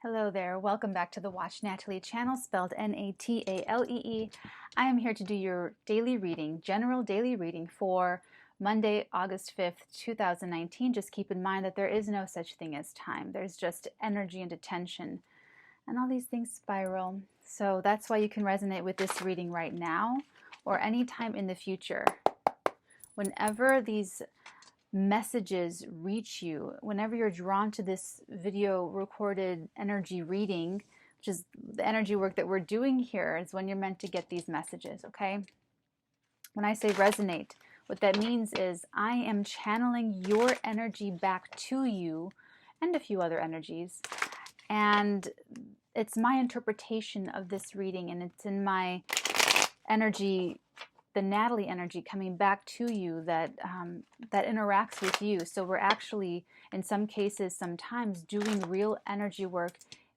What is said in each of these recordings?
Hello there, welcome back to the Watch Natalie channel, spelled N-A-T-A-L-E-E. I am here to do your daily reading, general daily reading for Monday, August 5th, 2019. Just keep in mind that there is no such thing as time. There's just energy and attention, and all these things spiral. So that's why you can resonate with this reading right now or anytime in the future. Whenever these messages reach you, whenever you're drawn to this video recorded energy reading, which is the energy work that we're doing here, is when you're meant to get these messages, okay? When I say resonate, what that means is I am channeling your energy back to you and a few other energies, and it's my interpretation of this reading, and it's in my energy, the Natalie energy coming back to you that that interacts with you. So we're actually, in some cases, sometimes doing real energy work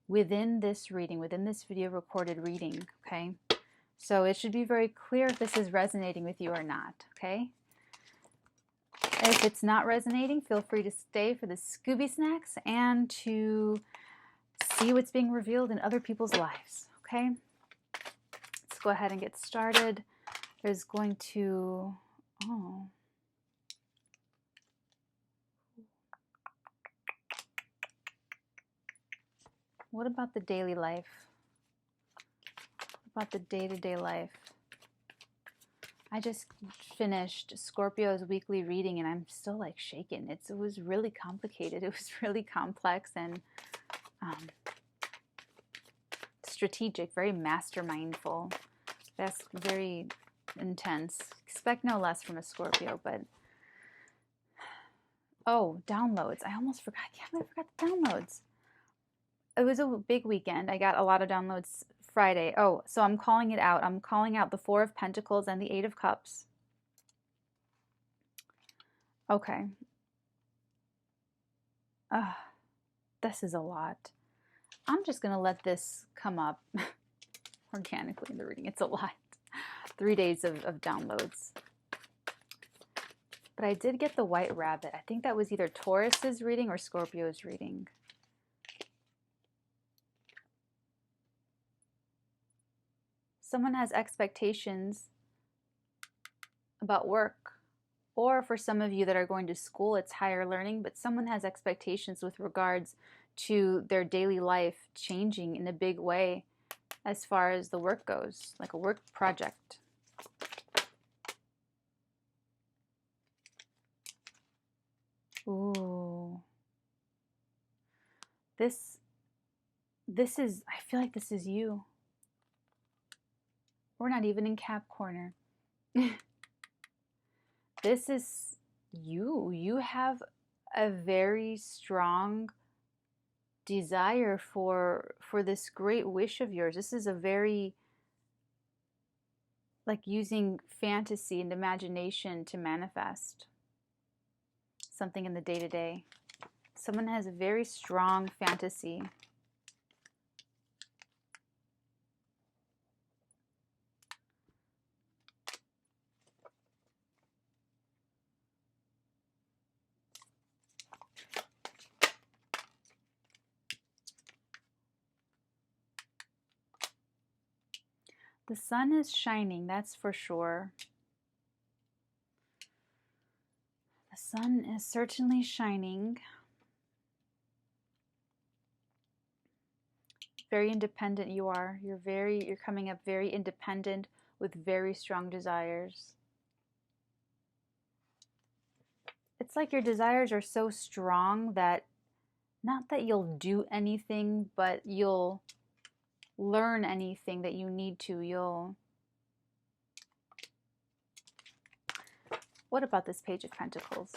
within this reading, within this video recorded reading, okay? So it should be very clear if this is resonating with you or not, okay? If it's not resonating, feel free to stay for the Scooby Snacks and to see what's being revealed in other people's lives, okay? Let's go ahead and get started. There's going to, what about the daily life? What about the day-to-day life? I just finished Scorpio's weekly reading and I'm still like shaken. It was really complicated. It was really complex and strategic, very mastermindful. That's very intense. Expect no less from a Scorpio, but oh, downloads. I almost forgot. I can't believe I forgot the downloads. It was a big weekend. I got a lot of downloads Friday. Oh, so I'm calling it out. I'm calling out the Four of Pentacles and the Eight of Cups. Okay. This is a lot. I'm just going to let this come up organically in the reading. It's a lot. 3 days of downloads. But I did get the White Rabbit. I think that was either Taurus's reading or Scorpio's reading. Someone has expectations about work, or for some of you that are going to school, it's higher learning, but someone has expectations with regards to their daily life changing in a big way as far as the work goes, like a work project. Ooh. This is, I feel like this is you. We're not even in Capricorn. This is you. You have a very strong desire for this great wish of yours. This is a very, like, using fantasy and imagination to manifest something in the day-to-day. Someone has a very strong fantasy. The sun is shining, that's for sure. The sun is certainly shining. Very independent you are. You're coming up very independent with very strong desires. It's like your desires are so strong that not that you'll do anything, but you'll learn anything that you need to. What about this Page of Pentacles?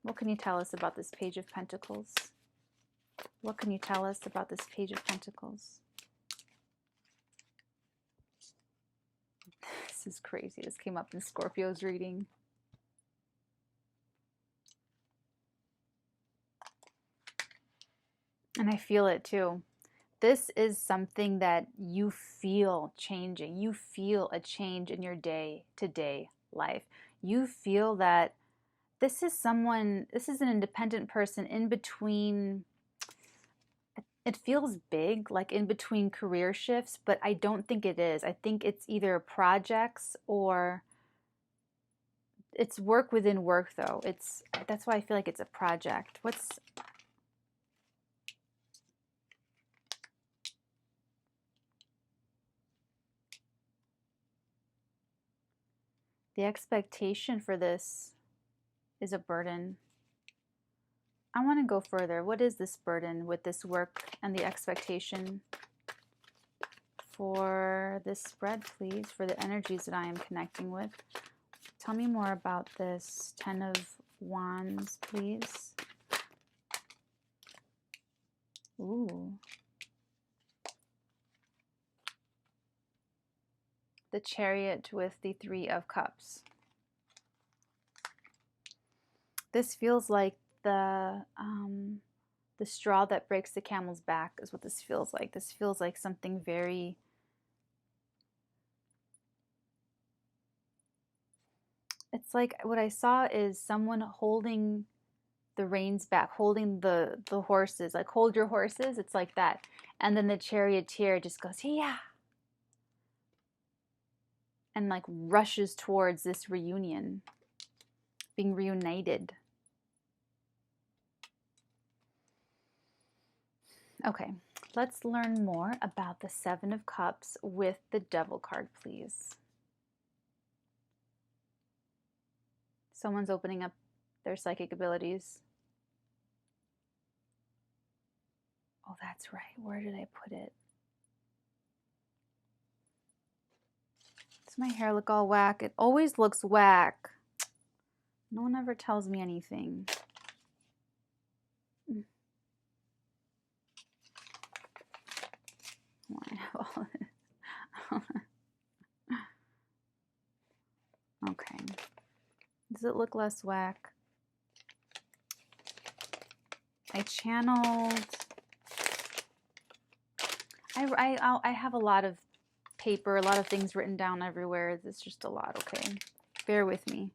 What can you tell us about this Page of Pentacles? What can you tell us about this Page of Pentacles? This is crazy. This came up in Scorpio's reading. And I feel it too. This is something that you feel changing. You feel a change in your day-to-day life. You feel that this is an independent person in between. it feels big, like in between career shifts, but I don't think it is. I think it's either projects or it's work within work though. That's why I feel like it's a project. What's the expectation for this is a burden. I want to go further. What is this burden with this work and the expectation for this spread, please, for the energies that I am connecting with? Tell me more about this 10 of Wands, please. Ooh. The Chariot with the 3 of Cups. This feels like the straw that breaks the camel's back is what this feels like. This feels like something very... It's like what I saw is someone holding the reins back, holding the horses, like hold your horses. It's like that. And then the charioteer just goes, yeah, and like rushes towards this reunion, being reunited. Okay, let's learn more about the 7 of Cups with the Devil card, please. Someone's opening up their psychic abilities. Oh, that's right. Where did I put it? Does my hair look all whack? It always looks whack. No one ever tells me anything. I have all this. Okay. Does it look less whack? I channeled. I have a lot of paper, a lot of things written down everywhere. It's just a lot, okay? Bear with me.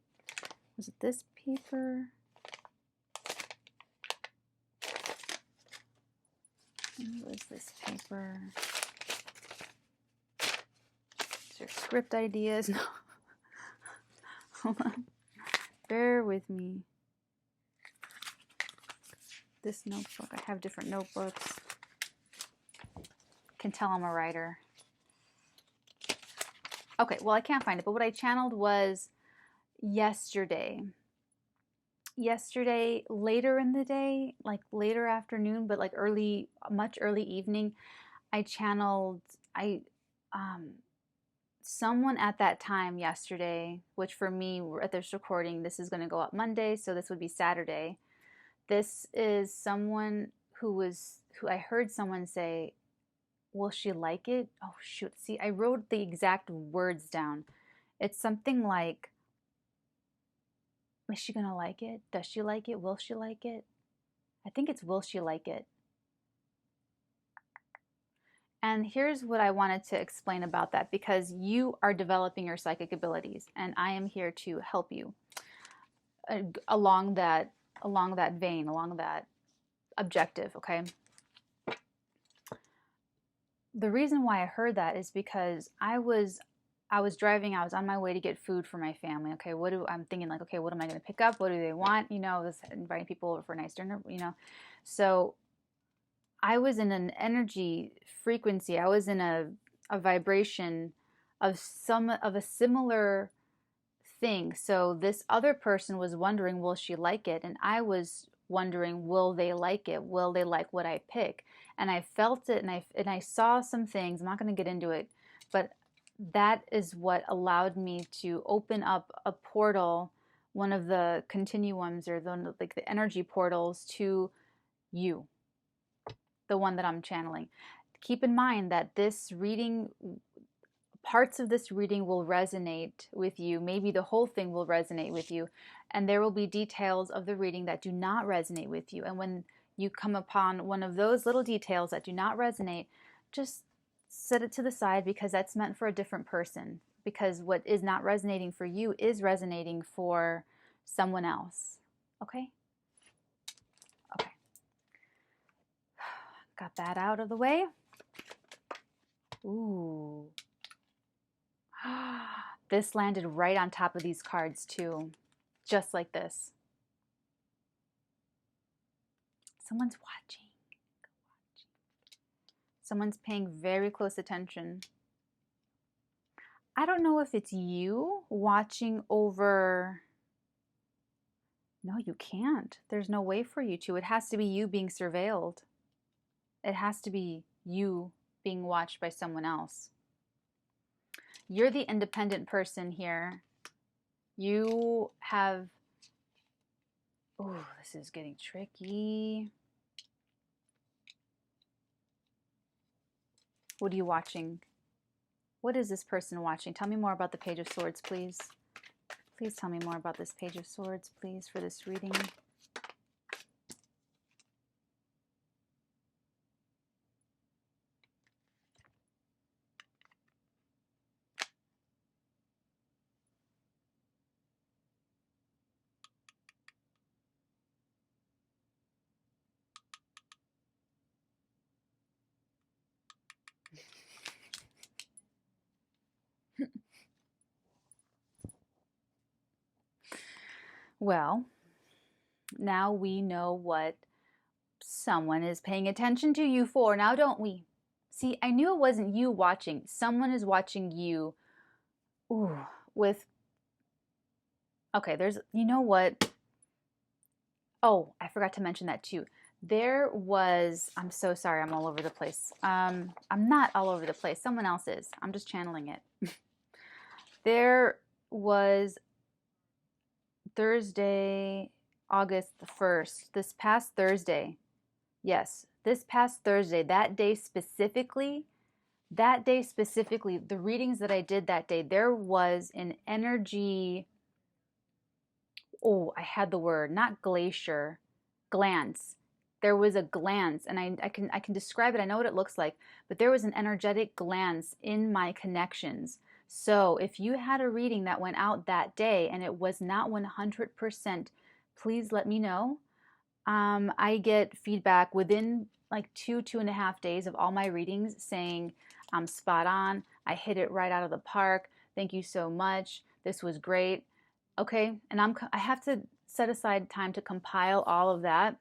Was it this paper? What is this paper? Is there script ideas? No. Hold on. Bear with me. This notebook. I have different notebooks. Can tell I'm a writer. Okay, well, I can't find it, but what I channeled was yesterday. Yesterday, later in the day, like later afternoon, but like much early evening, I channeled, someone at that time yesterday, which for me, at this recording, this is going to go up Monday, so this would be Saturday. This is someone who I heard someone say, will she like it? Oh, shoot. See, I wrote the exact words down. It's something like, is she going to like it? Does she like it? Will she like it? I think it's will she like it? And here's what I wanted to explain about that, because you are developing your psychic abilities, and I am here to help you along that vein, along that objective, okay? The reason why I heard that is because I was driving, I was on my way to get food for my family. Okay, I'm thinking like, okay, what am I going to pick up? What do they want? You know, this inviting people over for a nice dinner, you know. So I was in an energy frequency. I was in a vibration of a similar thing. So this other person was wondering, will she like it? And I was wondering, will they like it? Will they like what I pick? And I felt it, and I saw some things. I'm not going to get into it, but that is what allowed me to open up a portal, one of the continuums, or like the energy portals to you, the one that I'm channeling. Keep in mind that this reading, parts of this reading will resonate with you. Maybe the whole thing will resonate with you. And there will be details of the reading that do not resonate with you. And when you come upon one of those little details that do not resonate, just set it to the side, because that's meant for a different person. Because what is not resonating for you is resonating for someone else. Okay? Okay. Got that out of the way. Ooh. This landed right on top of these cards too. Just like this. Someone's watching. Someone's paying very close attention. I don't know if it's you watching over. No, you can't. There's no way for you to. It has to be you being surveilled. It has to be you being watched by someone else. You're the independent person here. You have... Oh, this is getting tricky. What are you watching? What is this person watching? Tell me more about the Page of Swords, please. Please tell me more about this Page of Swords, please, for this reading. Well, now we know what someone is paying attention to you for, now don't we? See, I knew it wasn't you watching. Someone is watching you. Ooh, with... Okay, there's... You know what? Oh, I forgot to mention that too. There was... I'm so sorry, I'm all over the place. I'm not all over the place. Someone else is. I'm just channeling it. There was... Thursday, August the 1st, this past Thursday, yes, this past Thursday, that day specifically, the readings that I did that day, there was an energy, oh, I had the word, not glacier, glance. There was a glance, and I can describe it, I know what it looks like, but there was an energetic glance in my connections. So if you had a reading that went out that day and it was not 100%, please let me know. I get feedback within like 2.5 days of all my readings saying I'm spot on. I hit it right out of the park. Thank you so much. This was great. Okay, and I have to set aside time to compile all of that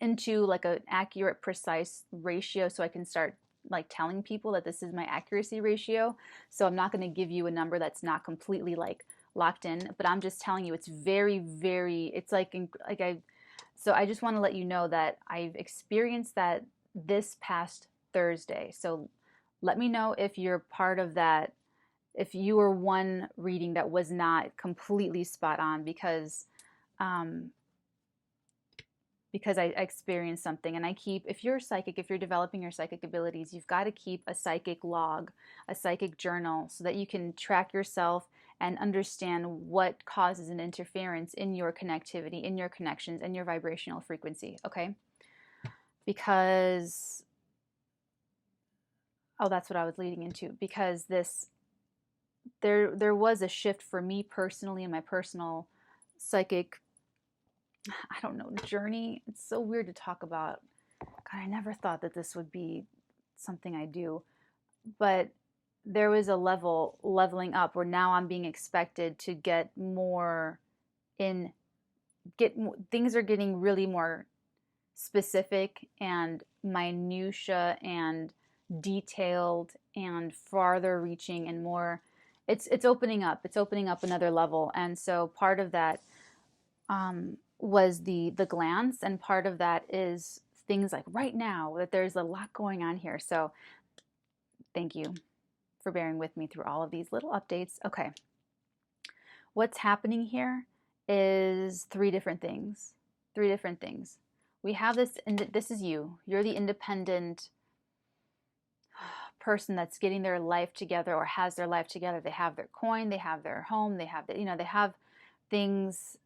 into like an accurate, precise ratio so I can start like telling people that this is my accuracy ratio. So I'm not going to give you a number that's not completely like locked in, but I'm just telling you it's very, very, it's like so I just want to let you know that I've experienced that this past Thursday. So let me know if you're part of that, if you were one reading that was not completely spot on, because I experienced something. And I keep, if you're psychic, if you're developing your psychic abilities, you've got to keep a psychic log, a psychic journal, so that you can track yourself and understand what causes an interference in your connectivity, in your connections, and your vibrational frequency, okay? Because, oh, that's what I was leading into, because there was a shift for me personally in my personal psychic, I don't know, journey. It's so weird to talk about. God, I never thought that this would be something I do. But there was a leveling up where now I'm being expected to get more things are getting really more specific and minutia and detailed and farther reaching and more. It's opening up. It's opening up another level. And so part of that was the glance, and part of that is things like right now that there's a lot going on here. So thank you for bearing with me through all of these little updates. Okay, what's happening here is three different things. We have this, and this is you're the independent person that's getting their life together or has their life together. They have their coin, they have their home, they have they have things.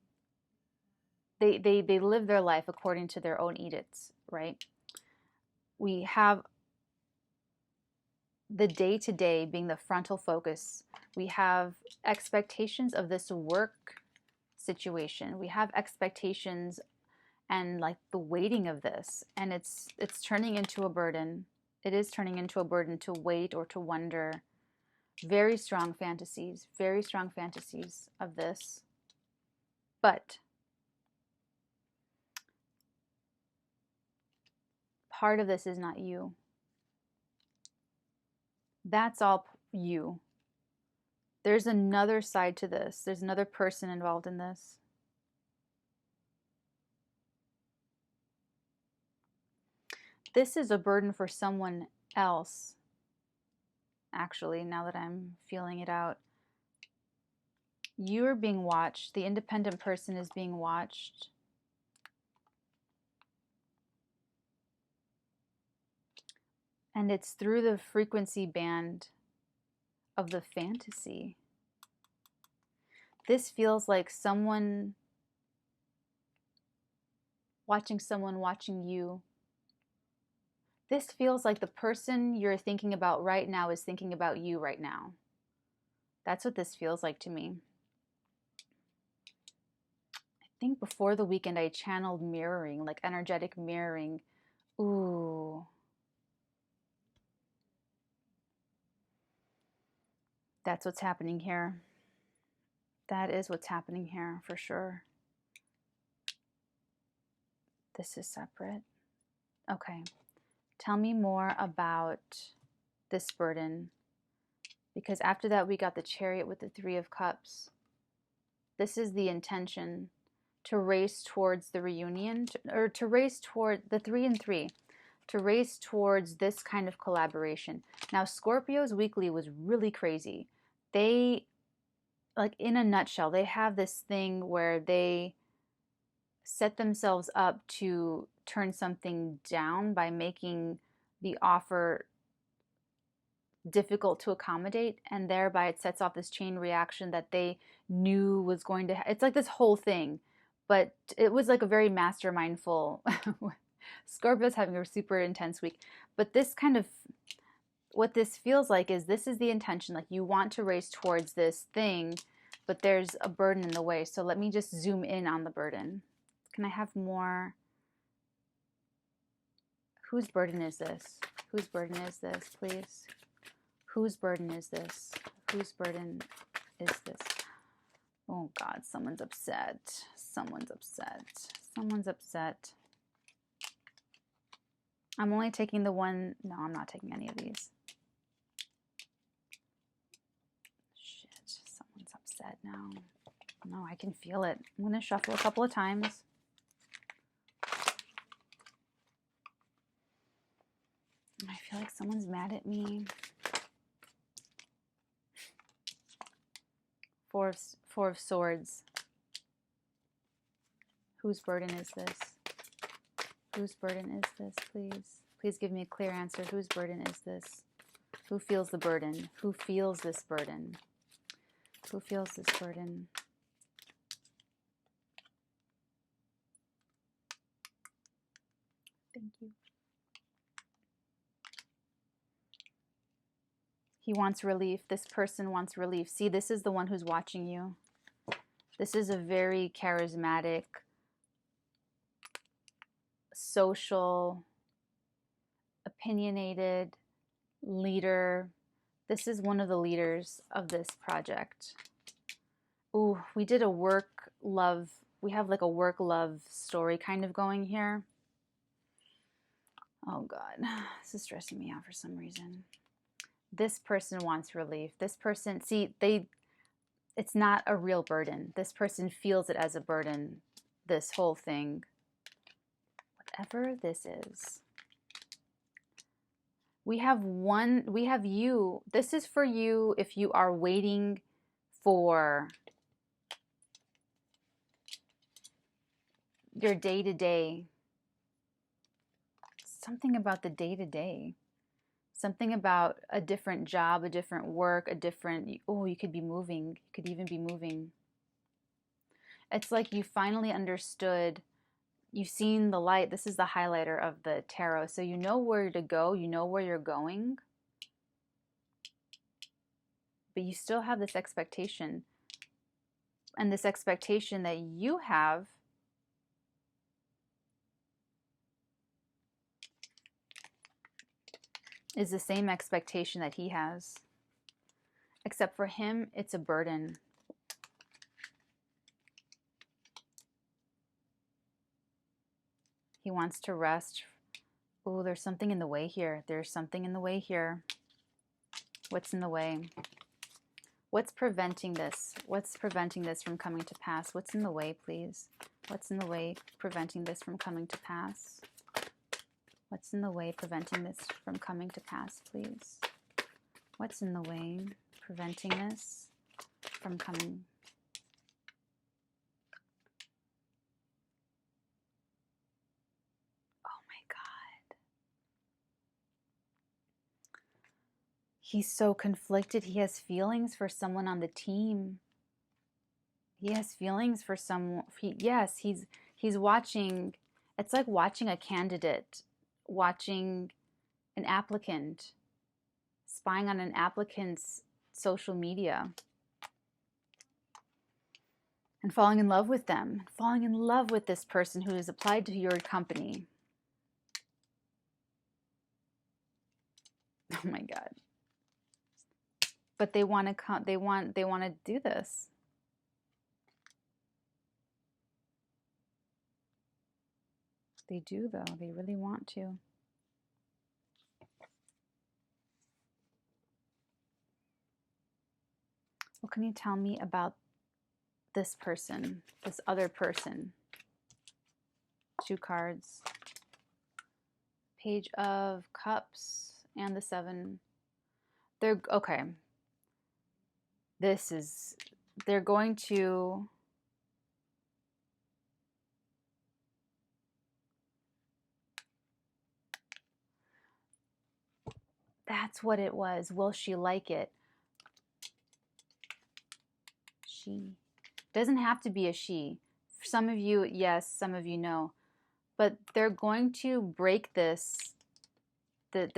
They live their life according to their own edicts, right? We have the day-to-day being the frontal focus. We have expectations of this work situation. We have expectations and like the weighting of this, and it's turning into a burden. It is turning into a burden to wait or to wonder. Very strong fantasies of this. But part of this is not you. That's all you. There's another side to this. There's another person involved in this. This is a burden for someone else, actually, now that I'm feeling it out. You're being watched. The independent person is being watched. And it's through the frequency band of the fantasy. This feels like someone watching you. This feels like the person you're thinking about right now is thinking about you right now. That's what this feels like to me. I think before the weekend I channeled mirroring, like energetic mirroring. Ooh. That's what's happening here. That is what's happening here for sure. This is separate. Okay. Tell me more about this burden. Because after that, we got the Chariot with the Three of Cups. This is the intention, to race towards the reunion, or to race toward the 3 and 3, to race towards this kind of collaboration. Now, Scorpio's weekly was really crazy. They, like in a nutshell, they have this thing where they set themselves up to turn something down by making the offer difficult to accommodate, and thereby it sets off this chain reaction that they knew was going to it's like this whole thing, but it was like a very mastermindful Scorpio's having a super intense week. But this kind of, what this feels like is this is the intention, like you want to race towards this thing, but there's a burden in the way. So let me just zoom in on the burden. Can I have more? Whose burden is this? Whose burden is this, please? Whose burden is this? Whose burden is this? Oh God, someone's upset. Someone's upset. Someone's upset. I'm only taking the one. No, I'm not taking any of these. Shit, someone's upset now. No, I can feel it. I'm going to shuffle a couple of times. I feel like someone's mad at me. Four of Swords. Whose burden is this? Whose burden is this, please? Please give me a clear answer. Whose burden is this? Who feels the burden? Who feels this burden? Who feels this burden? Thank you. He wants relief. This person wants relief. See, this is the one who's watching you. This is a very charismatic, social, opinionated leader. This is one of the leaders of this project. Ooh, we did a work-love. We have like a work-love story kind of going here. Oh God, this is stressing me out for some reason. This person wants relief. This person, see, it's not a real burden. This person feels it as a burden, this whole thing. Whatever this is. We have you. This is for you if you are waiting for your day-to-day. Something about the day-to-day. Something about a different job, a different work, a different, oh, you could be moving. You could even be moving. It's like you finally understood. You've seen the light. This is the highlighter of the tarot. So you know where to go. You know where you're going. But you still have this expectation. And this expectation that you have is the same expectation that he has. Except for him, it's a burden. He wants to rest. Oh, there's something in the way here. There's something in the way here. What's in the way? What's preventing this? What's preventing this from coming to pass? What's in the way, please? What's in the way preventing this from coming to pass? What's in the way preventing this from coming to pass, please? What's in the way preventing this from coming? Oh my God. He's so conflicted. He has feelings for someone on the team. He has feelings for someone. Yes, he's watching. It's like watching a candidate, watching an applicant, spying on an applicant's social media, and falling in love with them, falling in love with this person who has applied to your company. Oh my God. But they want to come, they want to do this. They do, though. They really want to. What can you tell me about this person, this other person? 2 cards. Page of Cups and the 7. They're okay. They're going to that's what it was. Will she like it? She. Doesn't have to be a she. For some of you, yes, some of you no. But they're going to break this. This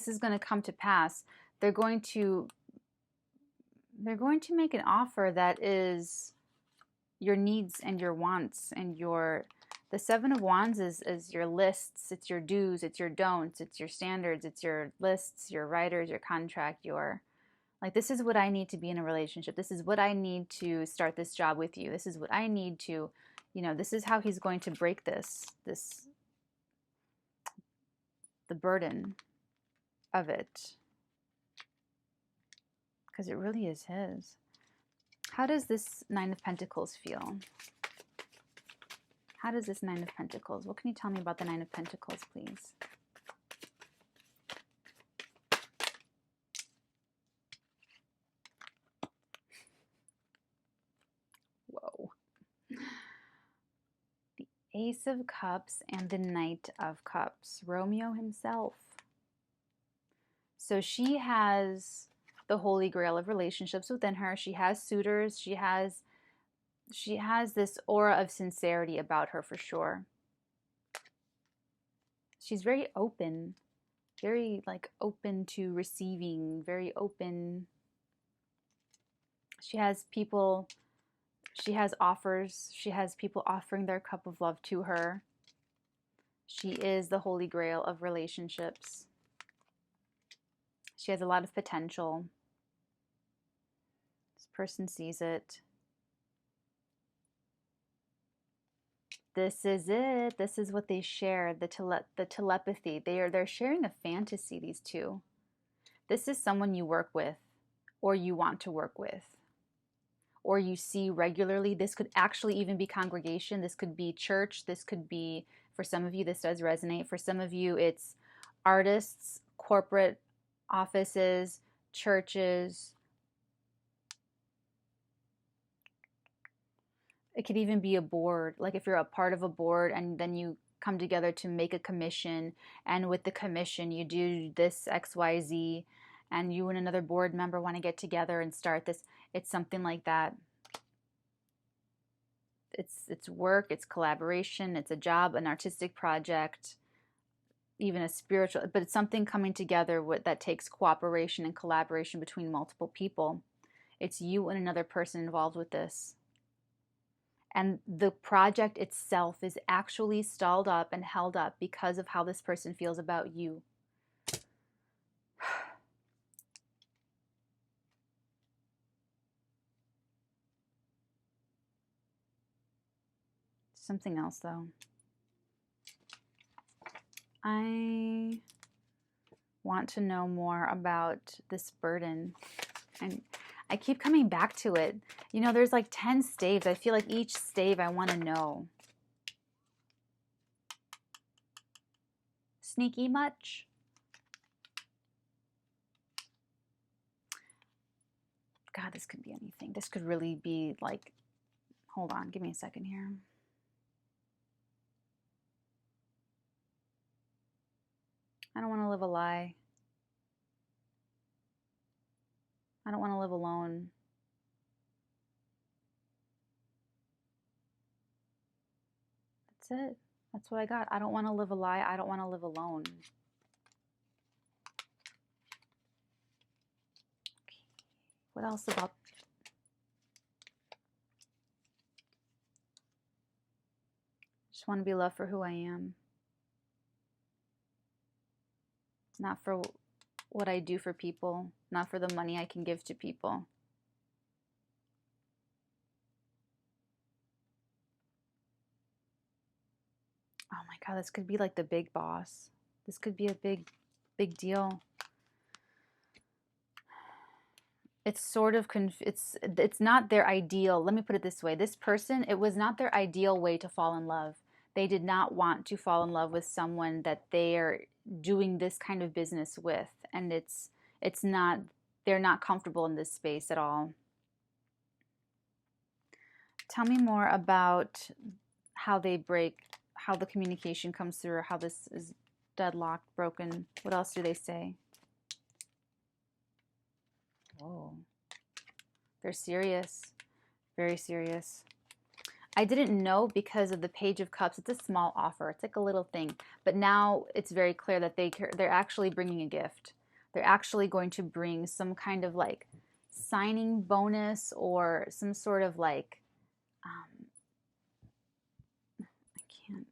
is going to come to pass. They're going to make an offer that is your needs and your wants and the 7 of Wands is your lists, it's your do's, it's your don'ts, it's your standards, it's your lists, your writers, your contract, your like, this is what I need to be in a relationship. This is what I need to start this job with you. This is what I need to, this is how he's going to break the burden of it. Because it really is his. How does this 9 of Pentacles feel? How does this 9 of Pentacles? What can you tell me about the 9 of Pentacles, please? Whoa. The Ace of Cups and the Knight of Cups. Romeo himself. So she has the holy grail of relationships within her. She has suitors. She has this aura of sincerity about her for sure. She's very open, very like open to receiving, very open. She has people, she has offers, she has people offering their cup of love to her. She is the holy grail of relationships. She has a lot of potential. This person sees it. This is it. This is what they share, the telepathy. They're sharing a fantasy, these two. This is someone you work with or you want to work with or you see regularly. This could actually even be congregation. This could be church. This could be, for some of you, this does resonate. For some of you, it's artists, corporate offices, churches. It could even be a board, like if you're a part of a board and then you come together to make a commission, and with the commission you do this XYZ, and you and another board member want to get together and start this. It's something like that. It's work, it's collaboration, it's a job, an artistic project, even a spiritual, but it's something coming together that takes cooperation and collaboration between multiple people. It's you and another person involved with this. And the project itself is actually stalled up and held up because of how this person feels about you. Something else though. I want to know more about this burden. And I keep coming back to it. You know, there's like 10 staves. I feel like each stave I want to know. Sneaky much? God, this could be anything. This could really be like, hold on, give me a second here. I don't want to live a lie. I don't want to live alone. That's it. That's what I got. I don't want to live a lie. I don't want to live alone. Okay. What else about... Just want to be loved for who I am. Not for what I do for people. Not for the money I can give to people. Oh my God, this could be like the big boss. This could be a big deal. It's sort of, it's not their ideal. Let me put it this way. This person, it was not their ideal way to fall in love. They did not want to fall in love with someone that they are doing this kind of business with. And it's not, they're not comfortable in this space at all. Tell me more about how they break, how the communication comes through, how this is deadlocked, broken. What else do they say? Whoa. They're serious. Very serious. I didn't know because of the Page of Cups. It's a small offer. It's like a little thing. But now it's very clear that they're actually bringing a gift. They're actually going to bring some kind of like signing bonus or some sort of like, I can't.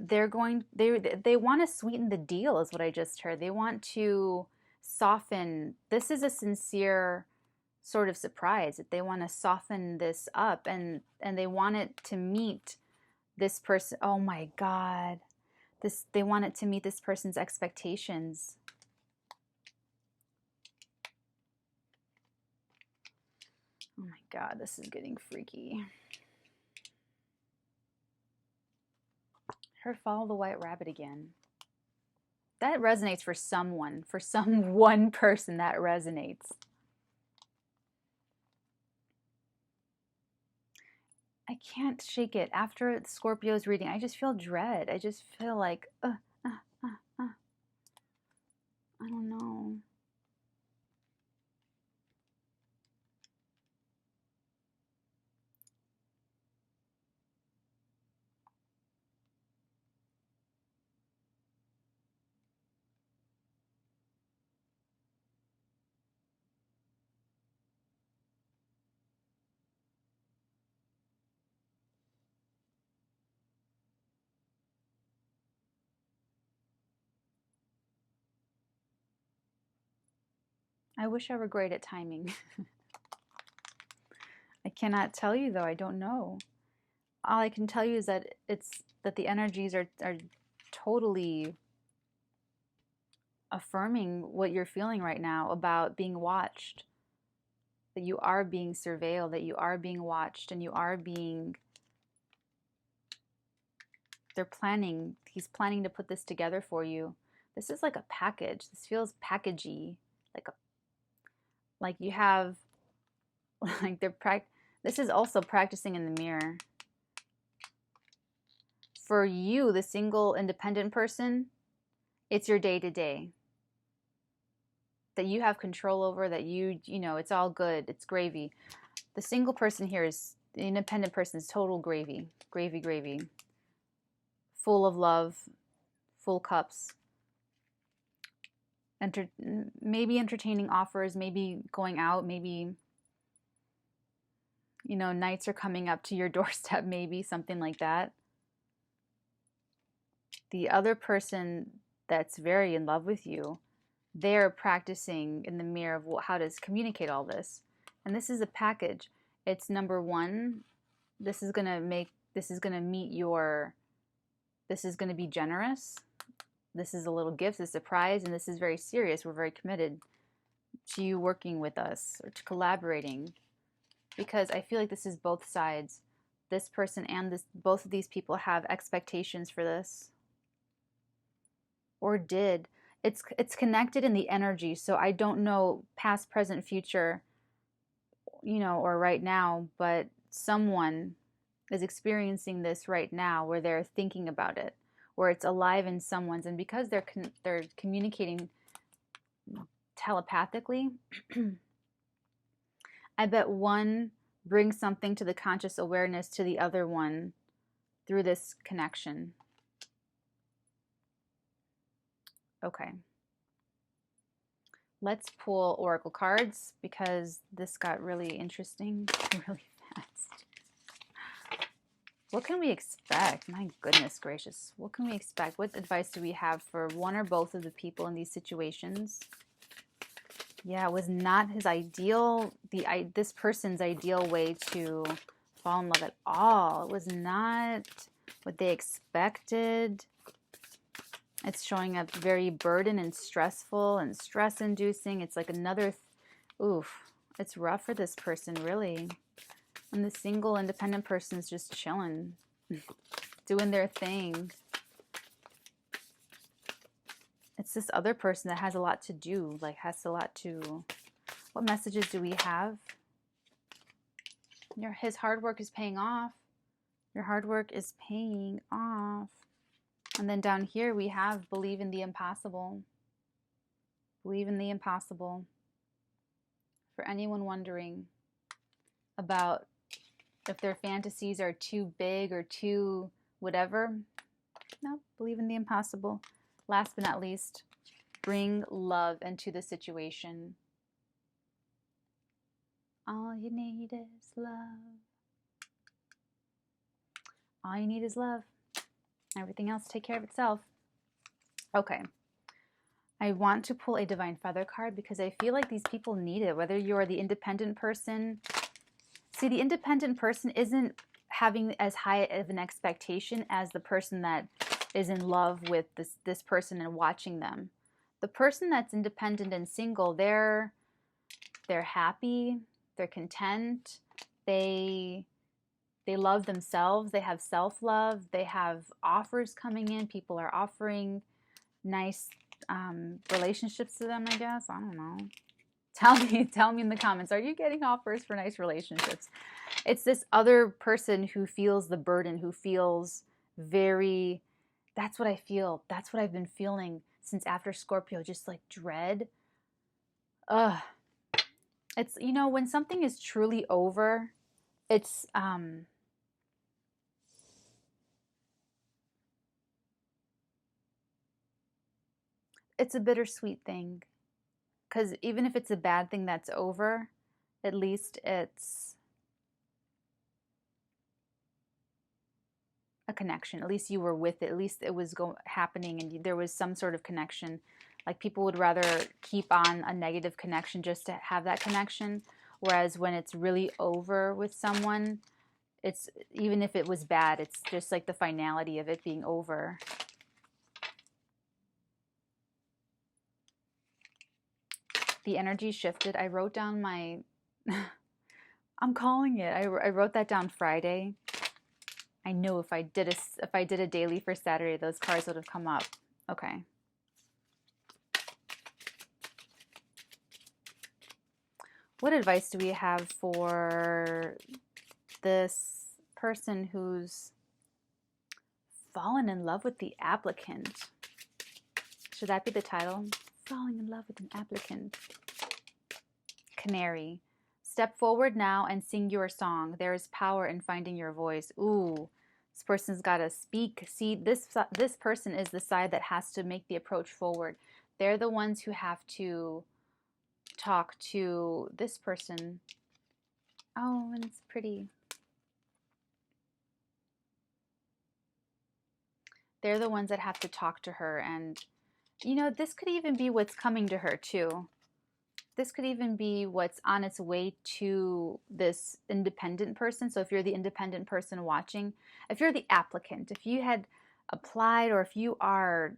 They want to sweeten the deal is what I just heard. They want to soften. This is a sincere sort of surprise that they want to soften this up and they want it to meet this person. Oh my God. They want it to meet this person's expectations. Oh my God, this is getting freaky. Her follow the white rabbit again. That resonates for someone. For some one person that resonates. I can't shake it. After Scorpio's reading, I just feel dread. I just feel like, I don't know. I wish I were great at timing. I cannot tell you though, I don't know. All I can tell you is that the energies are totally affirming what you're feeling right now about being watched. That you are being surveilled, that you are being watched, and you are being... he's planning to put this together for you. This is like a package. This feels packagey. Like you have, like this is also practicing in the mirror. For you, the single independent person, it's your day-to-day. That you have control over, that you know, it's all good. It's gravy. The single person here is, the independent person is total gravy. Gravy, gravy. Full of love, full cups. Maybe entertaining offers, maybe going out, maybe, you know, nights are coming up to your doorstep, maybe something like that. The other person that's very in love with you, they're practicing in the mirror of how to communicate all this. And this is a package. It's number one, This is gonna meet your, this is gonna be generous. This is a little gift, a surprise, and this is very serious. We're very committed to you working with us or to collaborating, because I feel like this is both sides. This person and both of these people have expectations for this, or did. It's connected in the energy, so I don't know past, present, future, or right now, but someone is experiencing this right now where they're thinking about it, where it's alive in someone's, and because they're communicating telepathically, I bet one brings something to the conscious awareness to the other one through this connection. Okay. Let's pull oracle cards because this got really interesting really fast. What can we expect? My goodness gracious. What can we expect? What advice do we have for one or both of the people in these situations? Yeah, it was not his ideal, this person's ideal way to fall in love at all. It was not what they expected. It's showing up very burden and stressful and stress-inducing. It's like another, oof, it's rough for this person, really. And the single, independent person's just chilling, doing their thing. It's this other person that has a lot to do, like has a lot to, what messages do we have? His hard work is paying off. Your hard work is paying off. And then down here we have believe in the impossible. Believe in the impossible. For anyone wondering about if their fantasies are too big or too whatever, no, believe in the impossible. Last but not least, bring love into the situation. All you need is love. All you need is love. Everything else take care of itself. Okay. I want to pull a Divine Feather card because I feel like these people need it. Whether you're the independent person. See, the independent person isn't having as high of an expectation as the person that is in love with this person and watching them. The person that's independent and single, they're happy, they're content, they love themselves, they have self-love, they have offers coming in, people are offering nice relationships to them, I guess. I don't know. Tell me in the comments, are you getting offers for nice relationships? It's this other person who feels the burden, who feels very, that's what I feel. That's what I've been feeling since after Scorpio, just like dread. Ugh. It's, when something is truly over, it's a bittersweet thing. Because even if it's a bad thing that's over, at least it's a connection. At least you were with it. At least it was happening and there was some sort of connection. Like people would rather keep on a negative connection just to have that connection. Whereas when it's really over with someone, it's, even if it was bad, it's just like the finality of it being over. The energy shifted. I wrote down my, I'm calling it. I wrote that down Friday. I know if I did a daily for Saturday, those cards would have come up. Okay. What advice do we have for this person who's fallen in love with the applicant? Should that be the title? Falling in love with an applicant. Canary. Step forward now and sing your song. There is power in finding your voice. Ooh, this person's got to speak. See, this person is the side that has to make the approach forward. They're the ones who have to talk to this person. Oh, and it's pretty. They're the ones that have to talk to her, and this could even be what's coming to her too. This could even be what's on its way to this independent person. So if you're the independent person watching, if you're the applicant, if you had applied, or if you are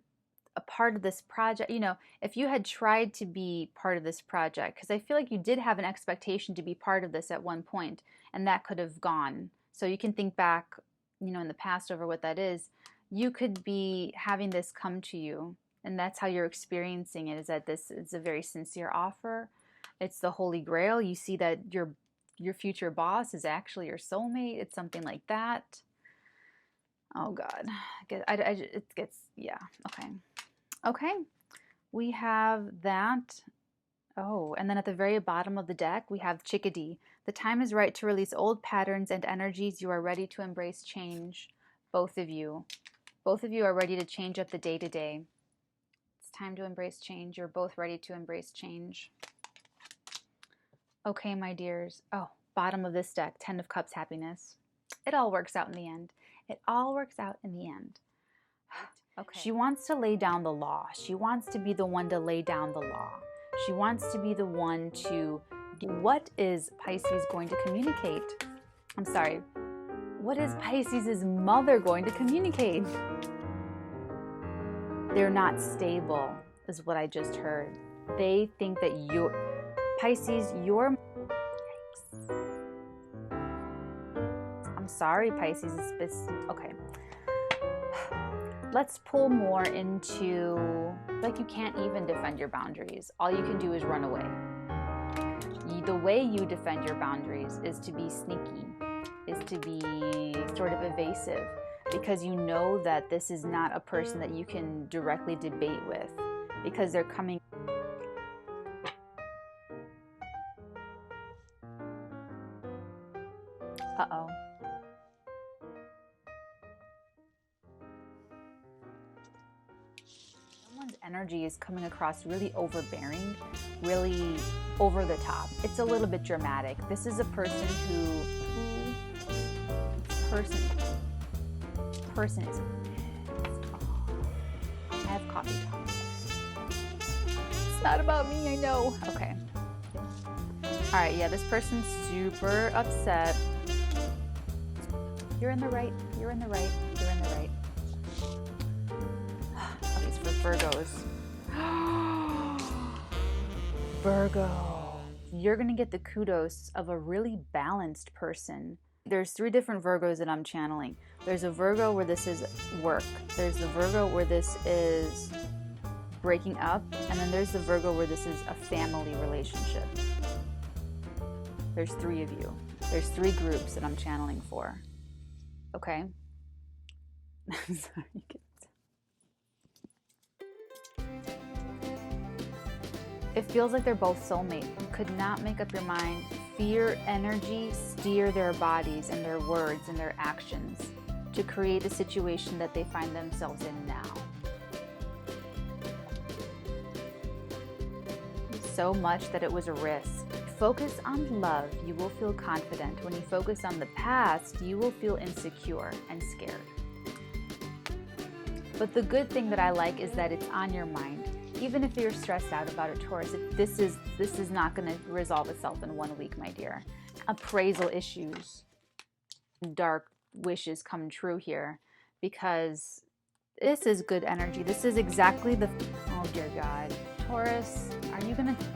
a part of this project, you know, if you had tried to be part of this project, because I feel like you did have an expectation to be part of this at one point, and that could have gone. So you can think back, you know, in the past over what that is. You could be having this come to you, and that's how you're experiencing it, is that this is a very sincere offer. It's the Holy Grail. You see that your future boss is actually your soulmate. It's something like that. Oh God, it gets, yeah, okay. Okay, we have that. Oh, and then at the very bottom of the deck, we have Chickadee. The time is right to release old patterns and energies. You are ready to embrace change. Both of you. Both of you are ready to change up the day-to-day. It's time to embrace change. You're both ready to embrace change. Okay, my dears. Oh, bottom of this deck, Ten of Cups, happiness. It all works out in the end. It all works out in the end. Okay. She wants to lay down the law. She wants to be the one to lay down the law. She wants to be the one to do. What is Pisces going to communicate? I'm sorry. What is Pisces' mother going to communicate? They're not stable, is what I just heard. They think that you're, Pisces, you're, I'm sorry, Pisces, okay. Let's pull more into, like, you can't even defend your boundaries. All you can do is run away. The way you defend your boundaries is to be sneaky, is to be sort of evasive, because you know that this is not a person that you can directly debate with, because they're coming. Uh-oh. Someone's energy is coming across really overbearing, really over the top. It's a little bit dramatic. This is a person person is, I have coffee talk. It's not about me, I know. Okay. All right, yeah, this person's super upset. You're in the right, you're in the right, you're in the right. Oh, these for Virgos. Virgo. You're gonna get the kudos of a really balanced person. There's 3 different Virgos that I'm channeling. There's a Virgo where this is work. There's the Virgo where this is breaking up. And then there's the Virgo where this is a family relationship. There's 3 of you. There's 3 groups that I'm channeling for. Okay? I'm sorry. It feels like they're both soulmate. You could not make up your mind. Fear energy steer their bodies and their words and their actions to create the situation that they find themselves in now. So much that it was a risk. Focus on love, you will feel confident. When you focus on the past, you will feel insecure and scared. But the good thing that I like is that it's on your mind. Even if you're stressed out about it, Taurus, this is not going to resolve itself in 1 week, my dear. Appraisal issues, dark wishes come true here, because this is good energy. This is exactly the, oh dear God. Taurus, are you going to...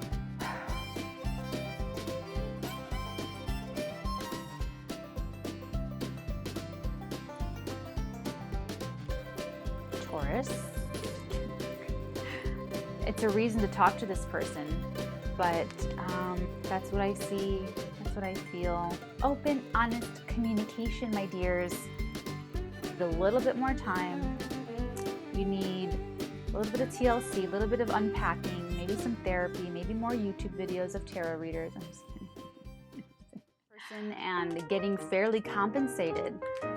Taurus? It's a reason to talk to this person, but that's what I see, that's what I feel. Open, honest communication, my dears. A little bit more time. You need a little bit of TLC, a little bit of unpacking, maybe some therapy, maybe more YouTube videos of tarot readers. I'm just kidding. And getting fairly compensated,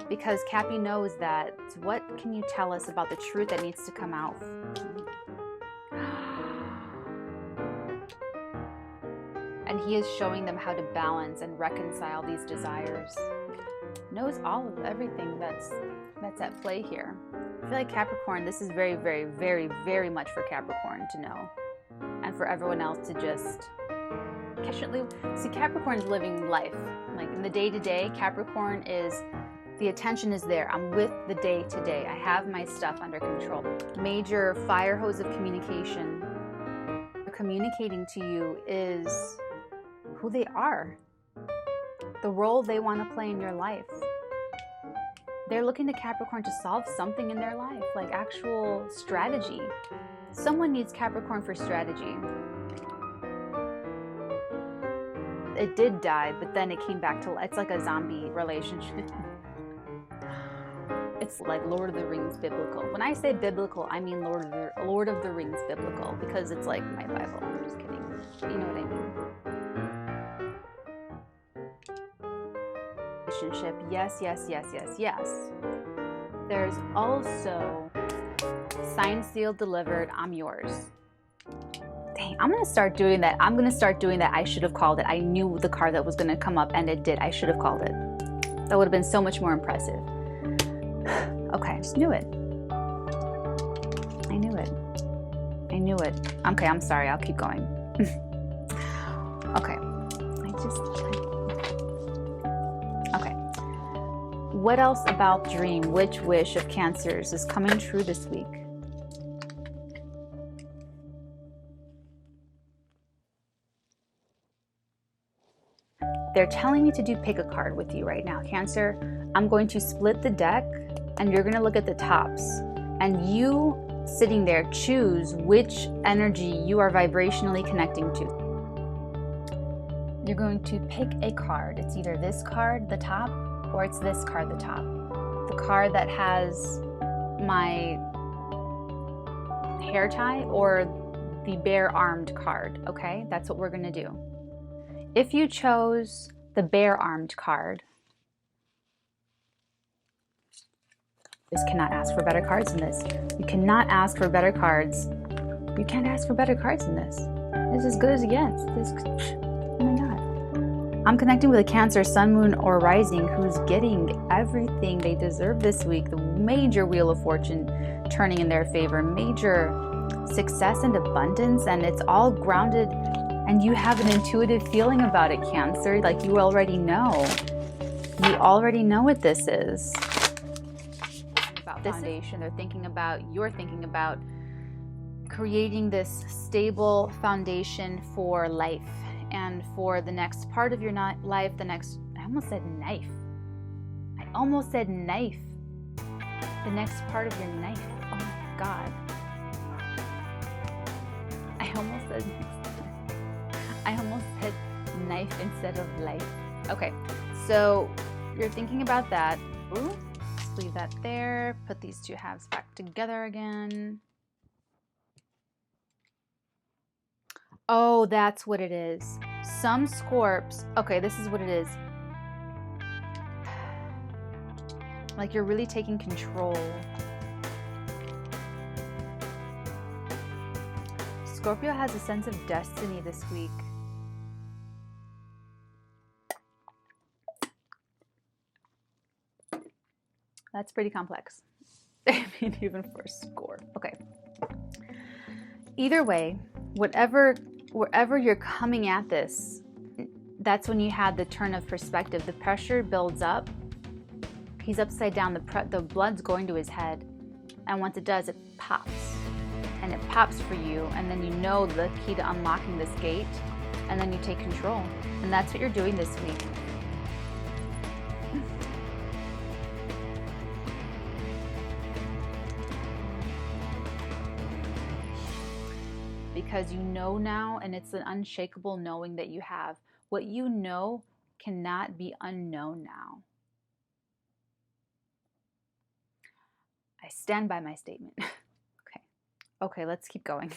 because Cappy knows that what can you tell us about the truth that needs to come out? And he is showing them how to balance and reconcile these desires. Knows all of everything that's at play here. I feel like Capricorn, this is very, very, very, very much for Capricorn to know. And for everyone else to just See, Capricorn's living life. Like in the day-to-day, Capricorn is, the attention is there. I'm with the day-to-day. I have my stuff under control. Major fire hose of communication. Communicating to you is who they are, the role they want to play in your life. They're looking to Capricorn to solve something in their life, like actual strategy. Someone needs Capricorn for strategy. It did die, but then it came back to life. It's like a zombie relationship. It's like Lord of the Rings biblical. When I say biblical, I mean Lord of the Rings biblical, because it's like my Bible. I'm just kidding. But you know what I mean. Relationship. Yes, yes, yes, yes, yes. There's also signed, sealed, delivered. I'm yours. Dang, I'm going to start doing that. I'm going to start doing that. I should have called it. I knew the card that was going to come up, and it did. I should have called it. That would have been so much more impressive. Okay, I just knew it. I knew it. I knew it. Okay, I'm sorry. I'll keep going. Okay. Okay. What else about dream? Which wish of Cancers is coming true this week? They're telling me to do pick a card with you right now, Cancer. I'm going to split the deck, and you're going to look at the tops. And you, sitting there, choose which energy you are vibrationally connecting to. You're going to pick a card. It's either this card, the top, or it's this card, the top. The card that has my hair tie, or the bare-armed card, okay? That's what we're going to do. If you chose the bare-armed card, just cannot ask for better cards than this. You cannot ask for better cards. You can't ask for better cards than this. This is as good as it gets. Oh my God. I'm connecting with a Cancer, Sun, Moon, or Rising who's getting everything they deserve this week. The major Wheel of Fortune turning in their favor. Major success and abundance, and it's all grounded, and you have an intuitive feeling about it, Cancer. Like you already know. You already know what this is. Foundation. You're thinking about creating this stable foundation for life and for the next part of your life. I almost said knife. The next part of your knife. Oh my God. I almost said knife instead of life. Okay, so you're thinking about that. Ooh. Leave that there. Put these two halves back together again. Oh, that's what it is. Some Scorps. Okay, this is what it is. Like you're really taking control. Scorpio has a sense of destiny this week. That's pretty complex. I mean, even for a score. Okay. Either way, wherever you're coming at this, that's when you have the turn of perspective. The pressure builds up. He's upside down. The blood's going to his head. And once it does, it pops. And it pops for you. And then you know the key to unlocking this gate. And then you take control. And that's what you're doing this week. Because you know now, and it's an unshakable knowing that you have. What you know cannot be unknown now. I stand by my statement. Okay, let's keep going.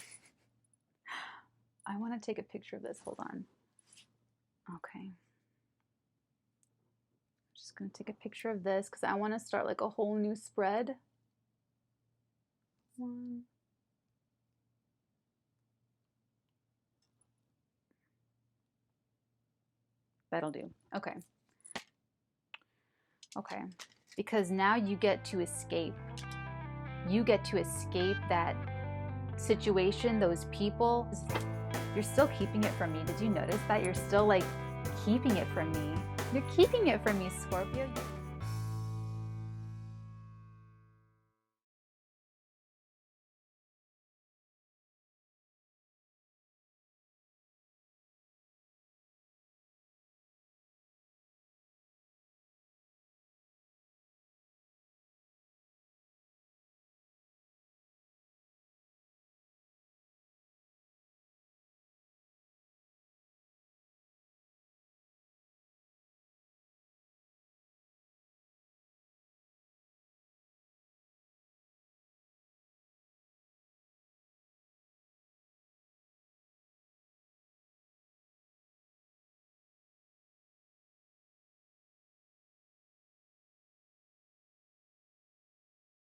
I want to take a picture of this. Hold on. Okay. I'm just going to take a picture of this because I want to start like a whole new spread. One. That'll do. Okay. Okay. Because now you get to escape. You get to escape that situation, those people. You're still keeping it from me. Did you notice that? You're still like keeping it from me. You're keeping it from me, Scorpio.